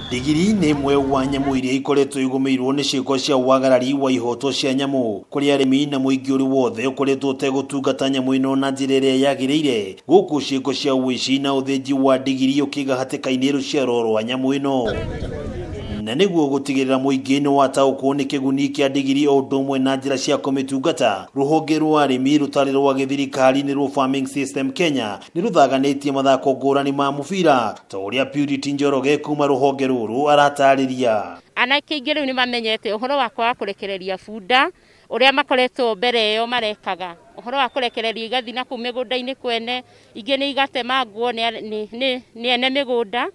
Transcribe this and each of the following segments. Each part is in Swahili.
Ndigiri nĩ mwe wa nyamũ iria ikoretwo igũmĩirwo nĩ ciĩko cia wagarari wa ihoto cia nyamũ kũrĩ arĩmi na mũingĩ ũrĩ wothe ũkoretwo ũtegũtungata nyamũ ĩno na njĩra ĩrĩa yagĩrĩire, gũkũ ciĩko cia ũici na ũthĩnji wa ndigiri ũkĩiga hatĩka-inĩ rũciaro rwa nyamũ ĩno. Na nĩguo gũtigĩrĩra mũingĩ nĩ wataũkwo nĩ kĩguni kĩa ndigiri o ũndũ ũmwe na njĩra cia kũmĩtungata, rũhonge rwa arĩmi rũtarĩ rwa gĩthirikari nĩ rwo Farming System Kenya nĩ rũthaganĩtie mathako ngũrani ma mũbira, ta ũrĩa Purity Njoroge kuma rũhonge rũrũ aratarĩria. Anake aingĩ rĩu nĩ mamenyete ũhoro wa kwaga kũrekereria bunda ũrĩa makoretwo mbere ĩyo marekaga, ũhoro wa kũrekereria igathi na kũu mĩgũnda-inĩ kwene, ingĩ nĩ igatemangwo nĩ ene mĩgũnda,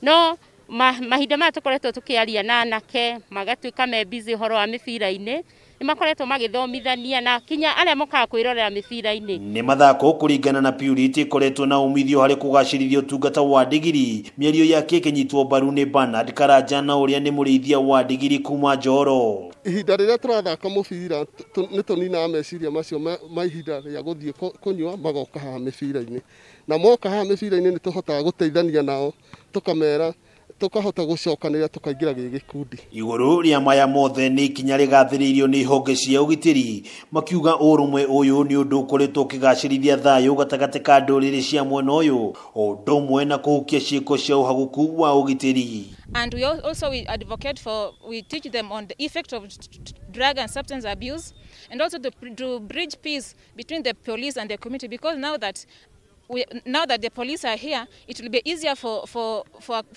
no mahinda maya tũkoretwo tũkĩaria na anake magatuĩka me busy ũhoro wa mĩbira-inĩ, nĩ makoretwo magĩthomithania na kinya arĩa mokaga kwĩrorera mĩbira-inĩ. Nĩ mathako kũringana na Purity ĩkoretwo na umithio harĩ kũgacĩrithia ũtungata wa ndigiri, mĩario yake ĩkĩnyitwo mbaru nĩ Bernard Karanja na ũrĩa nĩ mũrĩithia wa ndigiri kuma Njoro. Ihinda rĩrĩa tũrathaka mũbira nĩ tũninaga meciria macio ma ihinda rĩa gũthiĩ kũnyua, magoka haha mĩbira-inĩ, na moka haha mĩbira-inĩ nĩ tũhotaga gũteithania nao, tũkamera tukahota gucokanĩrĩra tukaingĩra gĩkundi. Igũrũ rĩa maya mothe nĩ ikinya rĩgathĩrĩirio nĩ honge cia ũgitĩri, makiuga ũrũmwe ũyũ nĩ ũndũ ũkoretwo ũkĩgacĩrithia thayũ gatagatĩ ka ndũrĩrĩ cia mwena ũyũ, o ũndũ ũmwe na kũhukia ciĩko cia ũhaguku wa ũgitĩri. And we advocate for, we teach them on the effect of drug and substance abuse, and also to bridge peace between the police and the community, because now that the police are here, it will be easier for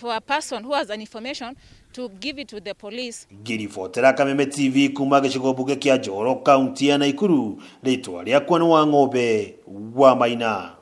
a person who has an information to give it to the police. Ngiribotera Kameme TV kuma gĩcigo mbunge kĩa Njoro, kaunti ya Nakuru, rĩtwa rĩakwa nĩ Wang'ombe wa Maina.